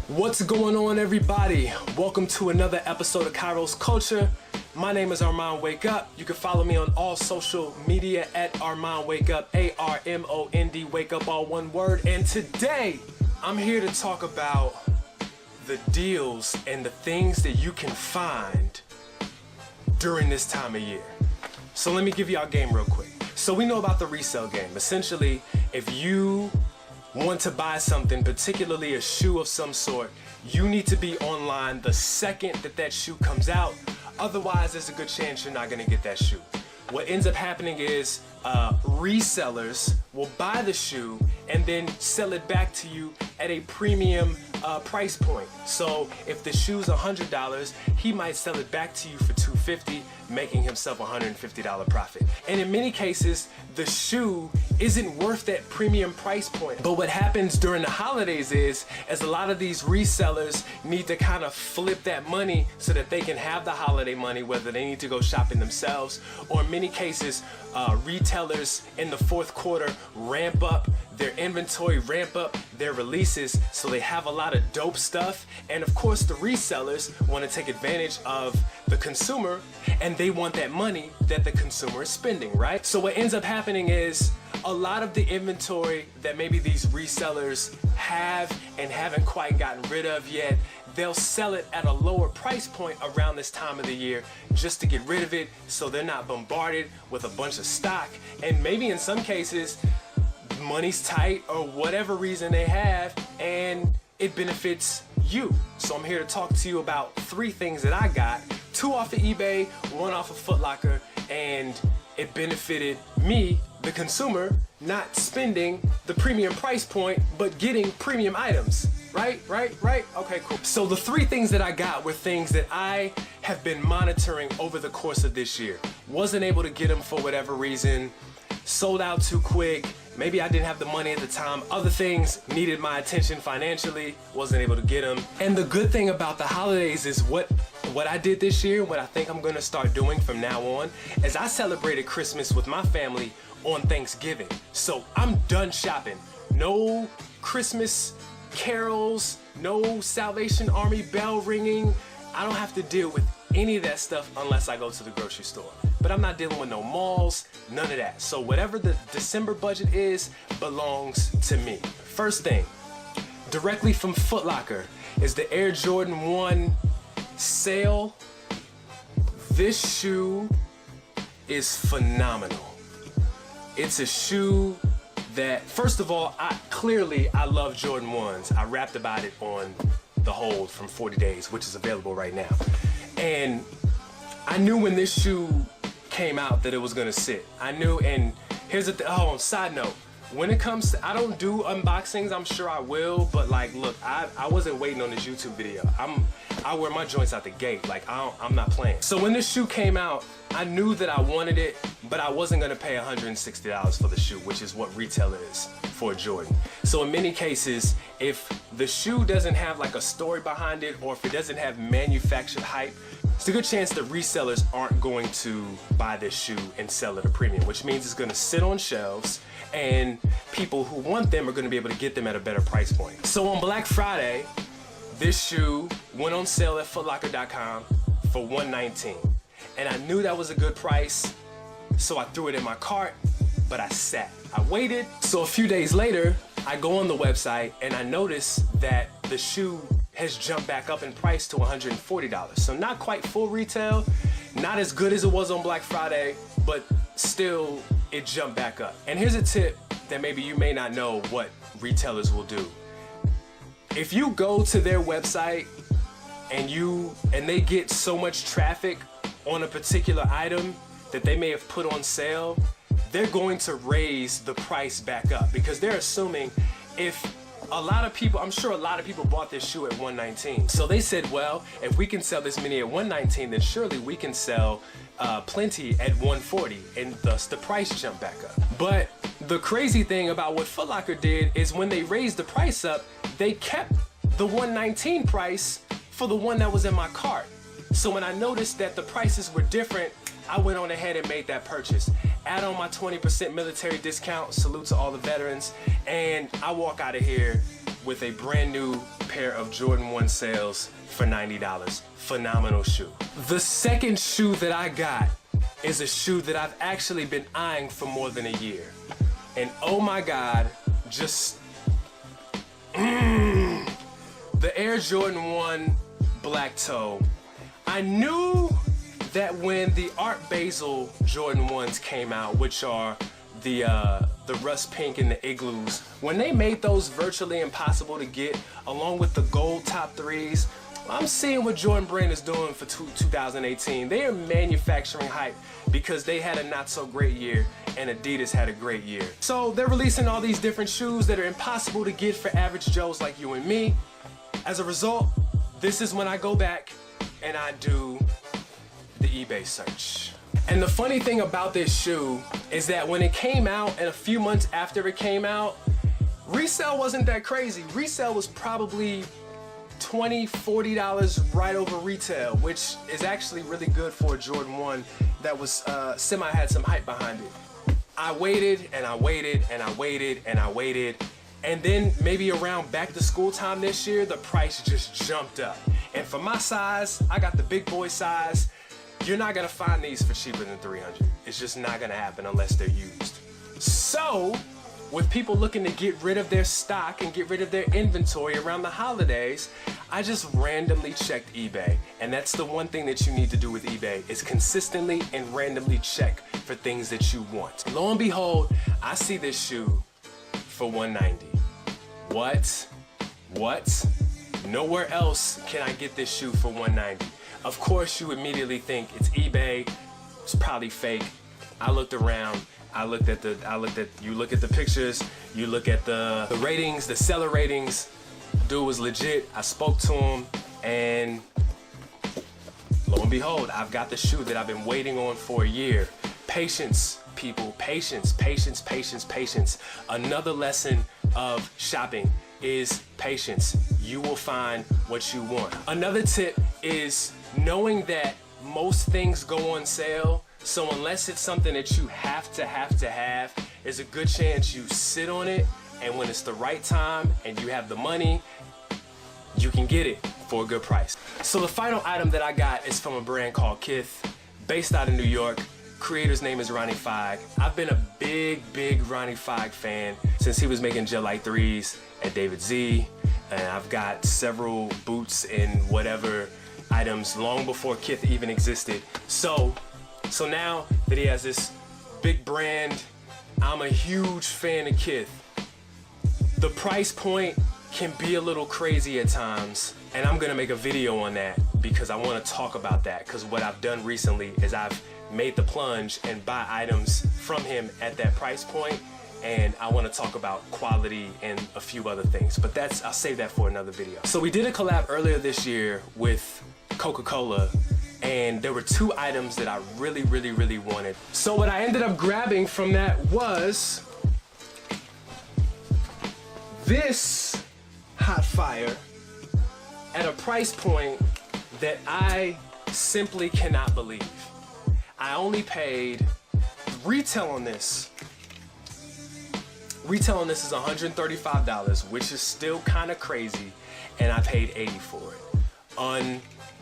What's going on, everybody? Welcome to another episode of Kairos Culture. My name is Armond WakeUp. You can follow me on all social media at Armond WakeUp, A-R-M-O-N-D, wake up, all one word. And today, I'm here to talk about the deals and the things that you can find during this time of year. So let me give you our game real quick. So we know about the resale game. Essentially, if you want to buy something, particularly a shoe of some sort, you need to be online the second that that shoe comes out. Otherwise, there's a good chance you're not going to get that shoe. What ends up happening is resellers will buy the shoe and then sell it back to you at a premium price point. So if the shoe's $100, he might sell it back to you for $250, making himself a $150 profit. And in many cases, the shoe isn't worth that premium price point. But what happens during the holidays is a lot of these resellers need to kind of flip that money so that they can have the holiday money, whether they need to go shopping themselves, or in many cases, retailers in the fourth quarter ramp up their inventory, ramp up their releases, so they have a lot of dope stuff. And of course, the resellers want to take advantage of the consumer, and they want that money that the consumer is spending, right? So what ends up happening is a lot of the inventory that maybe these resellers have and haven't quite gotten rid of yet, they'll sell it at a lower price point around this time of the year just to get rid of it, so they're not bombarded with a bunch of stock. And maybe in some cases, money's tight or whatever reason they have, and it benefits you. So I'm here to talk to you about 3 things that I got, 2 off of eBay, 1 off of Foot Locker, and it benefited me, the consumer, not spending the premium price point, but getting premium items. Right? Okay, cool. So the 3 things that I got were things that I have been monitoring over the course of this year. Wasn't able to get them for whatever reason, sold out too quick, maybe I didn't have the money at the time, other things needed my attention financially, wasn't able to get them. And the good thing about the holidays is what I did this year, what I think I'm gonna start doing from now on, is I celebrated Christmas with my family on Thanksgiving. So I'm done shopping. No Christmas carols, no Salvation Army bell ringing. I don't have to deal with any of that stuff unless I go to the grocery store. But I'm not dealing with no malls, none of that. So whatever the December budget is belongs to me. First thing, directly from Foot Locker, is the Air Jordan 1 sale. This shoe is phenomenal. It's a shoe that, first of all, I love Jordan 1s. I rapped about it on The Hold from 40 Days, which is available right now. And I knew when this shoe came out that it was gonna sit. I knew, and here's the side note. When it comes to, I don't do unboxings, I'm sure I will, but like, look, I wasn't waiting on this YouTube video. I wear my joints out the gate, like I'm not playing. So when this shoe came out, I knew that I wanted it, but I wasn't gonna pay $160 for the shoe, which is what retail is for a Jordan. So in many cases, if the shoe doesn't have like a story behind it, or if it doesn't have manufactured hype, it's a good chance that resellers aren't going to buy this shoe and sell it at a premium, which means it's gonna sit on shelves and people who want them are gonna be able to get them at a better price point. So on Black Friday, this shoe went on sale at footlocker.com for $119. And I knew that was a good price, so I threw it in my cart, but I sat. I waited. So a few days later, I go on the website and I notice that the shoe has jumped back up in price to $140. So not quite full retail, not as good as it was on Black Friday, but still it jumped back up. And here's a tip that maybe you may not know what retailers will do. If you go to their website and they get so much traffic on a particular item that they may have put on sale, they're going to raise the price back up, because they're assuming if a lot of people, I'm sure a lot of people bought this shoe at $119. So they said, well, if we can sell this many at $119, then surely we can sell plenty at $140, and thus the price jumped back up. But the crazy thing about what Foot Locker did is when they raised the price up, they kept the $119 price for the one that was in my cart. So when I noticed that the prices were different, I went on ahead and made that purchase. Add on my 20% military discount, salute to all the veterans, and I walk out of here with a brand new pair pair of Jordan 1 sales for $90. Phenomenal shoe. The second shoe that I got is a shoe that I've actually been eyeing for more than a year. And oh my God, just the Air Jordan 1 Black Toe. I knew that when the Art Basel Jordan 1s came out, which are the rust pink and the igloos, when they made those virtually impossible to get, along with the gold top 3s, I'm seeing what Jordan Brand is doing for 2018. They are manufacturing hype because they had a not so great year and Adidas had a great year. So they're releasing all these different shoes that are impossible to get for average Joes like you and me. As a result, this is when I go back and I do the eBay search. And the funny thing about this shoe is that when it came out and a few months after it came out, resale wasn't that crazy. Resale was probably $20, $40 right over retail, which is actually really good for a Jordan 1 that was had some hype behind it. I waited and I waited and I waited and I waited, and then maybe around back to school time this year, the price just jumped up. And for my size, I got the big boy size. You're not gonna find these for cheaper than $300. It's just not gonna happen unless they're used. So, with people looking to get rid of their stock and get rid of their inventory around the holidays, I just randomly checked eBay. And that's the one thing that you need to do with eBay, is consistently and randomly check for things that you want. Lo and behold, I see this shoe for $190. What? Nowhere else can I get this shoe for $190. Of course, you immediately think it's eBay, it's probably fake. I looked around, you look at the pictures, you look at the ratings, the seller ratings. Dude was legit. I spoke to him, and lo and behold, I've got the shoe that I've been waiting on for a year. Patience, people, patience, patience, patience, patience. Another lesson of shopping is patience. You will find what you want. Another tip is knowing that most things go on sale. So unless it's something that you have to have, there's a good chance you sit on it, and when it's the right time and you have the money, you can get it for a good price. So the final item that I got is from a brand called KITH, based out of New York. Creator's name is Ronnie Fieg. I've been a big Ronnie Fieg fan since he was making Jet Light 3s at David Z, and I've got several boots and whatever items long before KITH even existed. So now that he has this big brand, I'm a huge fan of KITH. The price point can be a little crazy at times, and I'm gonna make a video on that because I wanna talk about that, because what I've done recently is I've made the plunge and buy items from him at that price point, and I want to talk about quality and a few other things, but I'll save that for another video. So we did a collab earlier this year with Coca Cola, and there were two items that I really wanted. So what I ended up grabbing from that was this hot fire at a price point that I simply cannot believe. I only paid retail on this. Retail on this is $135, which is still kind of crazy, and I paid $80 for it.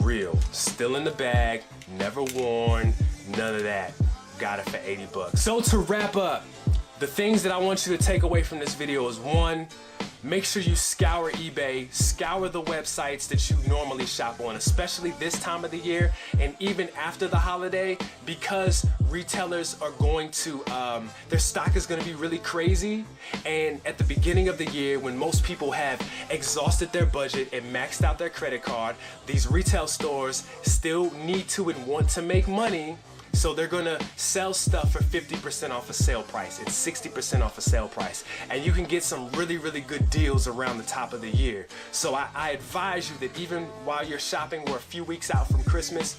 Unreal. Still in the bag, never worn, none of that. Got it for $80. So to wrap up, the things that I want you to take away from this video is, one, make sure you scour eBay, scour the websites that you normally shop on, especially this time of the year and even after the holiday, because retailers are going to, their stock is going to be really crazy. And at the beginning of the year, when most people have exhausted their budget and maxed out their credit card, these retail stores still need to and want to make money. So they're gonna sell stuff for 50% off a sale price and 60% off a sale price. And you can get some really good deals around the top of the year. So I advise you that even while you're shopping, we're a few weeks out from Christmas,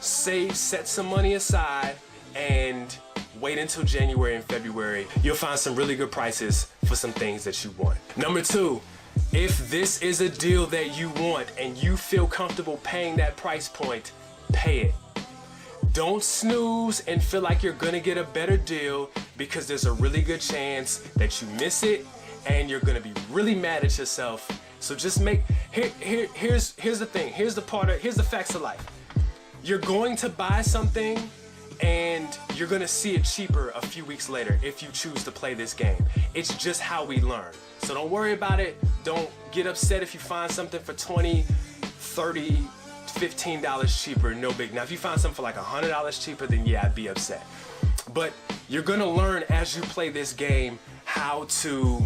set some money aside and wait until January and February. You'll find some really good prices for some things that you want. Number two, if this is a deal that you want and you feel comfortable paying that price point, pay it. Don't snooze and feel like you're gonna get a better deal, because there's a really good chance that you miss it and you're gonna be really mad at yourself. So just make, here's the thing, here's the facts of life. You're going to buy something and you're gonna see it cheaper a few weeks later if you choose to play this game. It's just how we learn. So don't worry about it. Don't get upset if you find something for $20, $30, $15 cheaper, no big. Now if you find something for like $100 cheaper, then yeah, I'd be upset. But you're gonna learn as you play this game how to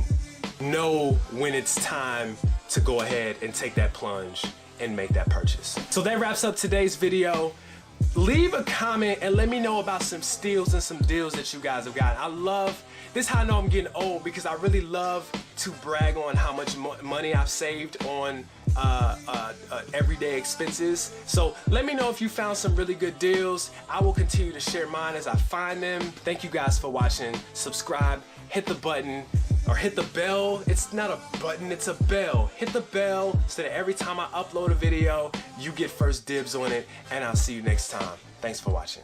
know when it's time to go ahead and take that plunge and make that purchase. So that wraps up today's video. Leave a comment and let me know about some steals and some deals that you guys have gotten. I love, this is how I know I'm getting old, because I really love to brag on how much money I've saved on everyday expenses. So let me know if you found some really good deals. I will continue to share mine as I find them. Thank you guys for watching. Subscribe, hit the button, or hit the bell. It's not a button, it's a bell. Hit the bell so that every time I upload a video, you get first dibs on it, and I'll see you next time. Thanks for watching.